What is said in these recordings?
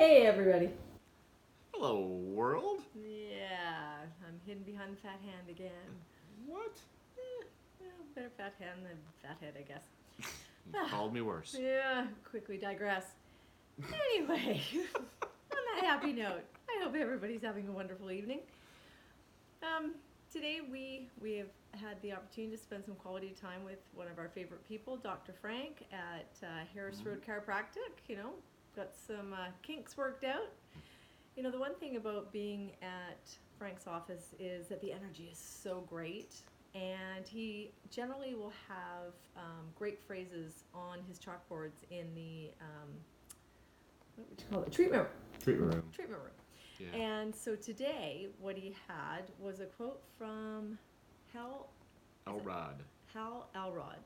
Hey, everybody. Hello, world. Yeah, I'm hidden behind the fat hand again. What? Well, better fat hand than fat head, I guess. You've called me worse. Yeah, quickly digress. Anyway, on that happy note, I hope everybody's having a wonderful evening. Um, Today we have had the opportunity to spend some quality time with one of our favorite people, Dr. Frank at Harris Road Chiropractic. Got some kinks worked out. The one thing about being at Frank's office is that the energy is so great, and he generally will have great phrases on his chalkboards in the what would you call it? Treatment Treatment room. treatment room. Yeah. And so today, what he had was a quote from Hal Elrod. Hal Elrod.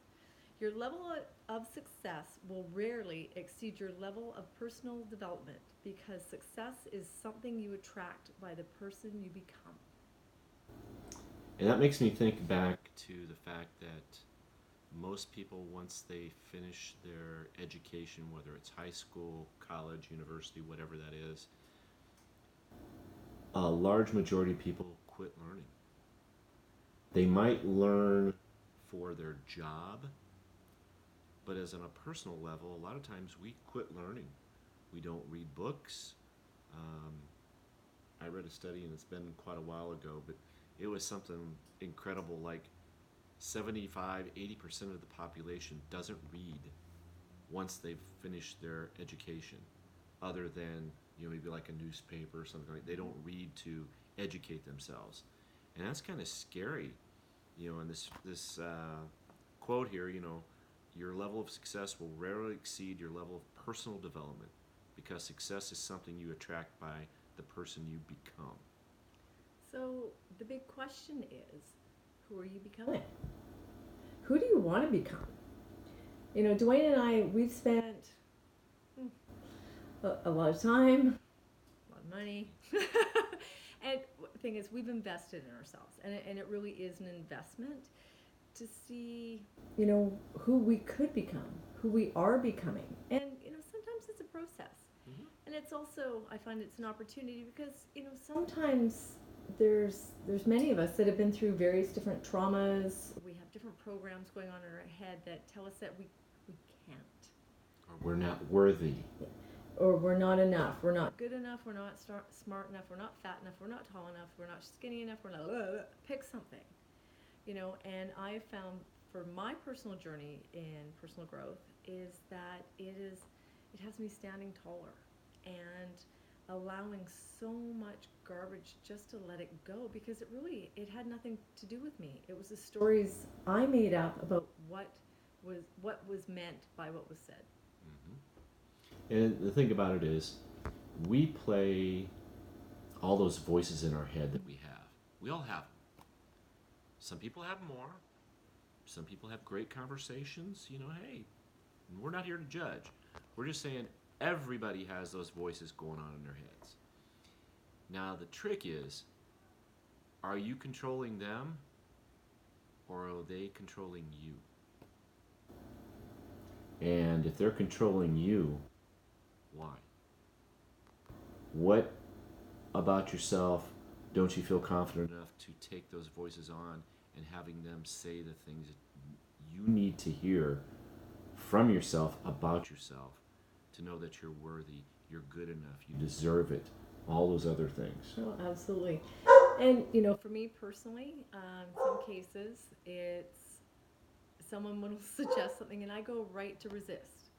Your level of success will rarely exceed your level of personal development because success is something you attract by the person you become. And that makes me think back to the fact that most people, once they finish their education, whether it's high school, college, university, whatever that is, a large majority of people quit learning. They might learn for their job, but as on a personal level, a lot of times we quit learning. We don't read books. Um, I read a study, and it's been quite a while ago, but it was something incredible. Like 75, 80% of the population doesn't read once they've finished their education, other than maybe like a newspaper or something like. They don't read to educate themselves, and that's kind of scary. And this quote here, your level of success will rarely exceed your level of personal development because success is something you attract by the person you become. So the big question is, who are you becoming? Who do you want to become? Dwayne and I, we've spent a lot of time, a lot of money. And the thing is, we've invested in ourselves, and it really is an investment to see, who we could become, who we are becoming. And, sometimes it's a process. Mm-hmm. And it's also, I find it's an opportunity because, sometimes there's many of us that have been through various different traumas. We have different programs going on in our head that tell us that we can't. Or we're not worthy. Or we're not enough. We're not good enough. We're not smart enough. We're not fat enough. We're not tall enough. We're not skinny enough. We're not. Pick something. And I found for my personal journey in personal growth is that it has me standing taller and allowing so much garbage just to let it go because it had nothing to do with me. It was the stories I made up about what was meant by what was said. Mm-hmm. And the thing about it is, we play all those voices in our head that we have. We all have them. Some people have more. Some people have great conversations. Hey, we're not here to judge. We're just saying everybody has those voices going on in their heads. Now, the trick is, are you controlling them or are they controlling you? And if they're controlling you, why? What about yourself don't you feel confident enough to take those voices on and having them say the things that you need to hear from yourself about yourself to know that you're worthy, you're good enough, you deserve it, all those other things? Oh, absolutely. And for me personally, in some cases, it's someone will suggest something, and I go right to resist.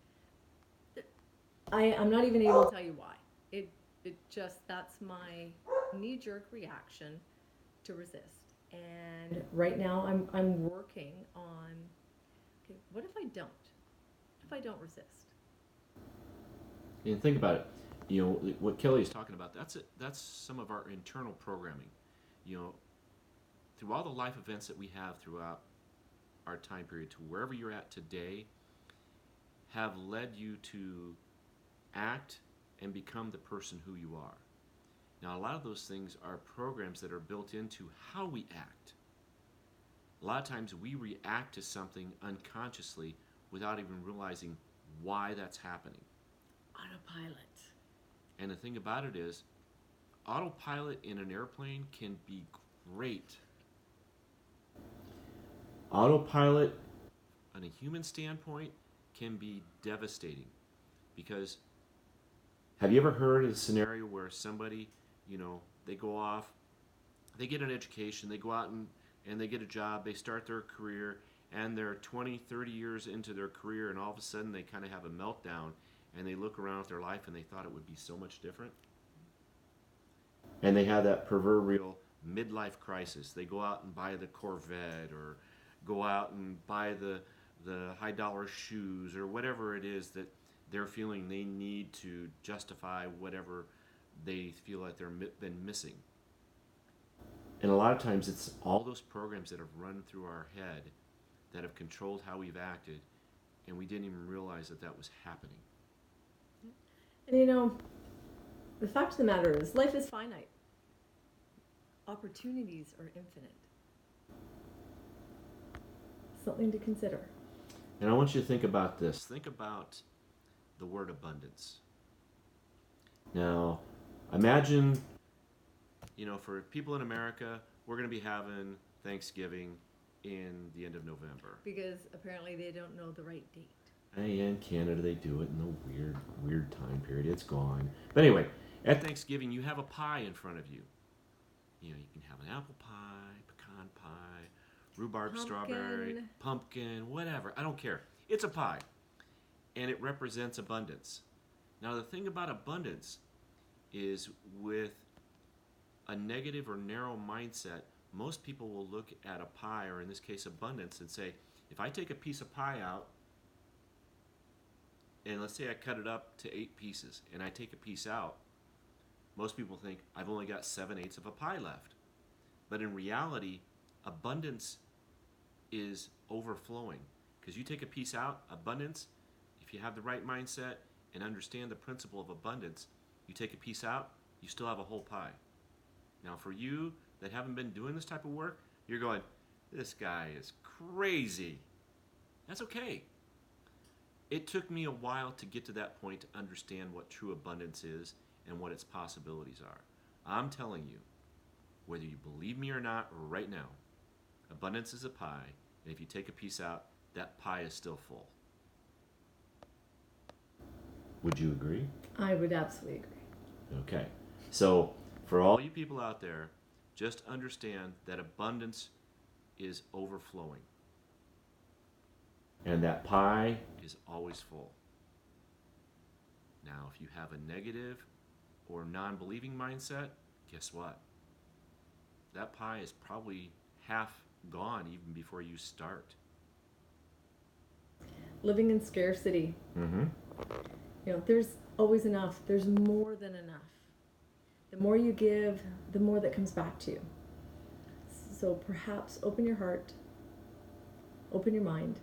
I'm not even able to tell you why. It just that's my knee jerk reaction to resist. And right now, I'm working on, okay, what if I don't? If I don't resist? And think about it. What Kelly is talking about. That's it. That's some of our internal programming. You know, through all the life events that we have throughout our time period to wherever you're at today, have led you to act and become the person who you are. Now, a lot of those things are programs that are built into how we act. A lot of times we react to something unconsciously without even realizing why that's happening. Autopilot. And the thing about it is, autopilot in an airplane can be great. Autopilot, on a human standpoint, can be devastating. Because have you ever heard of a scenario where somebody, they go off, they get an education, they go out and they get a job, they start their career, and they're 20, 30 years into their career, and all of a sudden they kind of have a meltdown, and they look around at their life and they thought it would be so much different? And they have that proverbial midlife crisis. They go out and buy the Corvette, or go out and buy the high dollar shoes, or whatever it is that they're feeling they need to justify whatever they feel like they've been missing. And a lot of times it's all those programs that have run through our head that have controlled how we've acted, and we didn't even realize that that was happening. And the fact of the matter is, life is finite. Opportunities are infinite. Something to consider. And I want you to think about this. Think about the word abundance. Now, imagine, for people in America, we're going to be having Thanksgiving in the end of November. Because apparently they don't know the right date. In Canada, they do it in a weird time period. It's gone. But anyway, at Thanksgiving, you have a pie in front of you. You can have an apple pie, pecan pie, rhubarb, Pumpkin. Strawberry, pumpkin, whatever. I don't care. It's a pie. And it represents abundance. Now, the thing about abundance is, with a negative or narrow mindset, most people will look at a pie, or in this case abundance, and say, if I take a piece of pie out, and let's say I cut it up to 8 pieces, and I take a piece out, most people think I've only got 7/8 of a pie left. But in reality, abundance is overflowing. Because you take a piece out, abundance, if you have the right mindset and understand the principle of abundance, you take a piece out, you still have a whole pie. Now, for you that haven't been doing this type of work, you're going, this guy is crazy. That's okay. It took me a while to get to that point to understand what true abundance is and what its possibilities are. I'm telling you, whether you believe me or not right now, abundance is a pie, and if you take a piece out, that pie is still full. Would you agree? I would absolutely agree. Okay. So, for all you people out there, just understand that abundance is overflowing. And that pie is always full. Now, if you have a negative or non-believing mindset, guess what? That pie is probably half gone even before you start. Living in scarcity. Mm-hmm. There's always enough. There's more than enough. The more you give, the more that comes back to you. So perhaps open your heart, open your mind.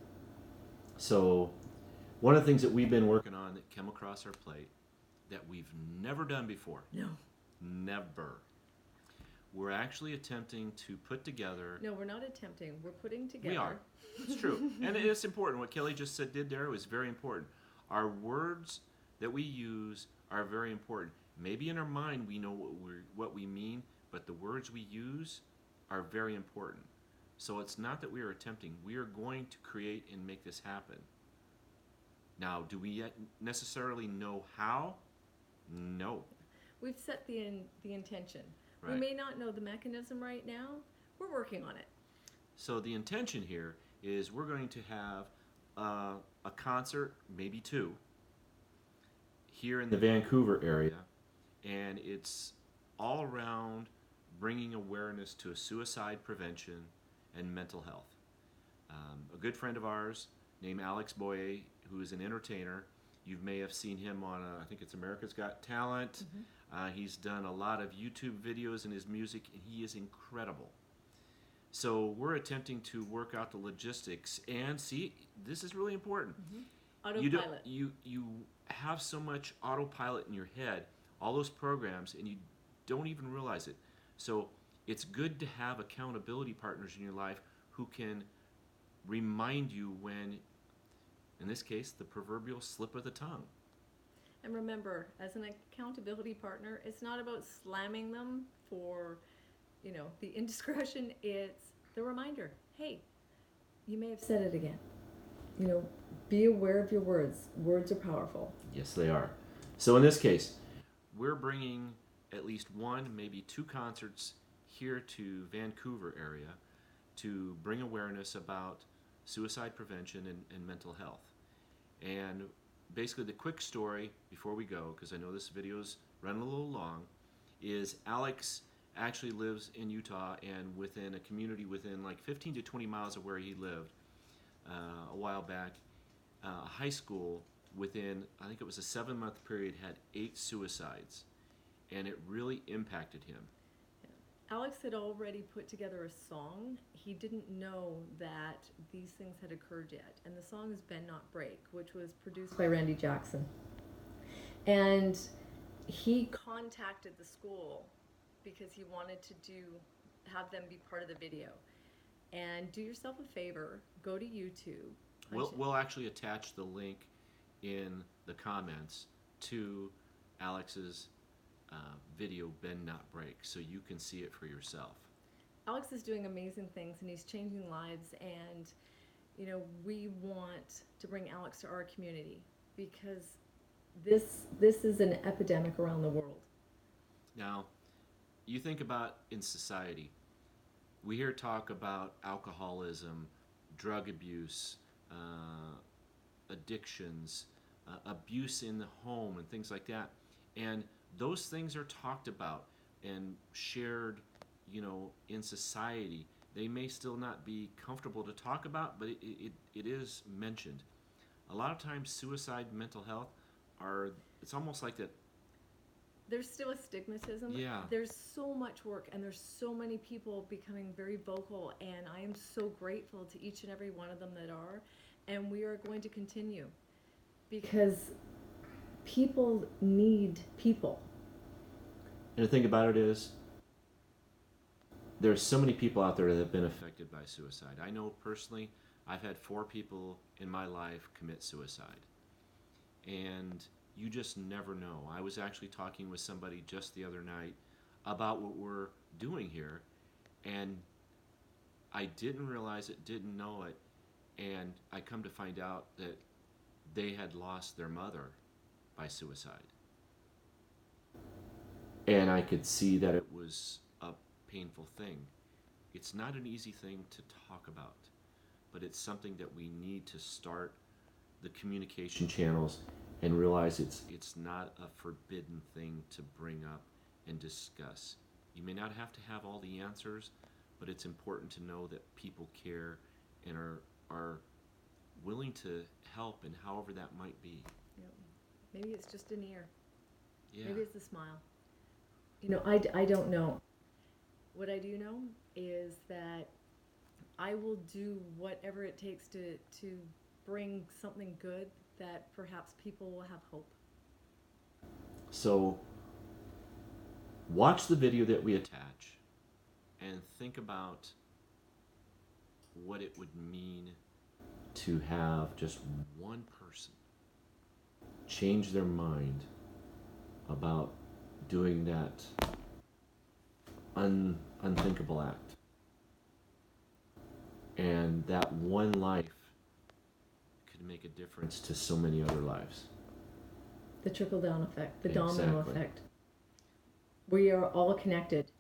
So, one of the things that we've been working on that came across our plate that we've never done before. No. Never. We're actually attempting to put together... No, we're not attempting. We're putting together... We are. It's true. And it's important. What Kelly just did there was very important. Our words that we use are very important. Maybe in our mind we know what we mean, but the words we use are very important. So it's not that we are attempting. We are going to create and make this happen. Now, do we yet necessarily know how? No. We've set the intention. Right. We may not know the mechanism right now. We're working on it. So the intention here is we're going to have a concert, maybe 2, here in the Vancouver area, and it's all around bringing awareness to suicide prevention and mental health. A good friend of ours named Alex Boye, who is an entertainer, you may have seen him on, I think it's America's Got Talent. Mm-hmm. He's done a lot of YouTube videos in his music, and he is incredible. So we're attempting to work out the logistics, and see, this is really important. Mm-hmm. Autopilot. You have so much autopilot in your head, all those programs, and you don't even realize it. So it's good to have accountability partners in your life who can remind you when, in this case, the proverbial slip of the tongue. And remember, as an accountability partner, it's not about slamming them for, the indiscretion. It's the reminder. Hey, you may have said it again. Be aware of your words. Words are powerful. Yes, they are. So in this case, we're bringing at least one, maybe two concerts here to Vancouver area to bring awareness about suicide prevention and mental health. And basically the quick story before we go, because I know this video's running a little long, is Alex actually lives in Utah and within a community within like 15 to 20 miles of where he lived a while back, a high school within, I think it was a 7-month period, had 8 suicides, and it really impacted him. Alex had already put together a song. He didn't know that these things had occurred yet. And the song is Bend Not Break, which was produced by Randy Jackson. And he contacted the school because he wanted to have them be part of the video. And do yourself a favor, go to YouTube. We'll actually attach the link in the comments to Alex's video, Bend Not Break, so you can see it for yourself. Alex is doing amazing things and he's changing lives, and we want to bring Alex to our community because this is an epidemic around the world. Now, you think about in society, we hear talk about alcoholism, drug abuse, addictions, abuse in the home, and things like that. And those things are talked about and shared, in society. They may still not be comfortable to talk about, but it is mentioned. A lot of times suicide, mental health it's almost like that. There's still a stigmatism. Yeah. There's so much work and there's so many people becoming very vocal, and I am so grateful to each and every one of them that are, and we are going to continue because people need people. And the thing about it is, there's so many people out there that have been affected by suicide. I know personally, I've had 4 people in my life commit suicide. And you just never know. I was actually talking with somebody just the other night about what we're doing here, and I didn't realize it, didn't know it, and I come to find out that they had lost their mother by suicide. And I could see that it was a painful thing. It's not an easy thing to talk about, but it's something that we need to start the communication channels and realize it's not a forbidden thing to bring up and discuss. You may not have to have all the answers, but it's important to know that people care and are willing to help in however that might be. Yep. Maybe it's just an ear. Yeah. Maybe it's a smile. I don't know. What I do know is that I will do whatever it takes to bring something good that perhaps people will have hope. So watch the video that we attach and think about what it would mean to have just one person change their mind about doing that unthinkable act. And that one life could make a difference to so many other lives. The trickle-down effect, the domino Exactly. effect. We are all connected.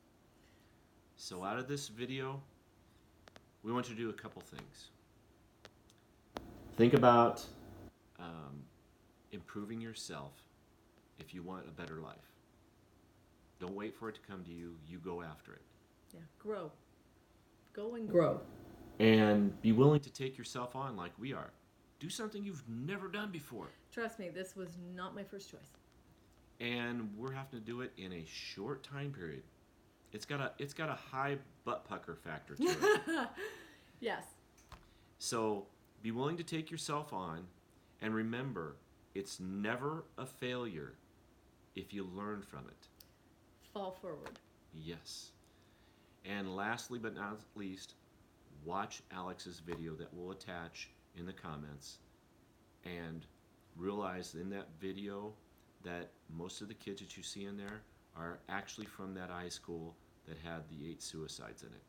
So out of this video, we want you to do a couple things. Think about improving yourself if you want a better life. Don't wait for it to come to you. You go after it. Yeah, grow. Go and grow. And be willing to take yourself on like we are. Do something you've never done before. Trust me, this was not my first choice. And we're having to do it in a short time period. It's got a high butt pucker factor to it. Yes. So be willing to take yourself on, and remember, it's never a failure if you learn from it. Fall forward. Yes. And lastly but not least, watch Alex's video that we'll attach in the comments, and realize in that video that most of the kids that you see in there are actually from that high school that had the 8 suicides in it.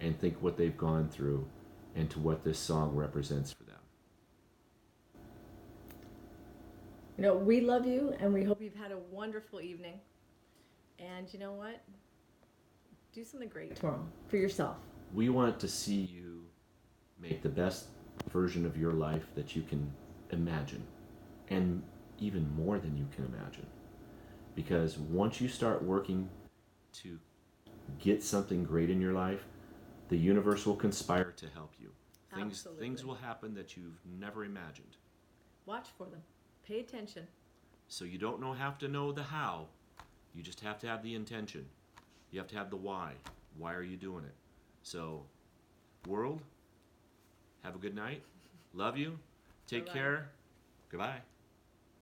And think what they've gone through and to what this song represents for them. You know, we love you, and we hope you've had a wonderful evening. And you know what? Do something great tomorrow for yourself. We want to see you make the best version of your life that you can imagine, and even more than you can imagine. Because once you start working to get something great in your life, the universe will conspire to help you. Absolutely. Things will happen that you've never imagined. Watch for them. Pay attention. So you don't have to know the how. You just have to have the intention. You have to have the why. Why are you doing it? So, world, have a good night. Love you. Take Bye-bye. care. Goodbye.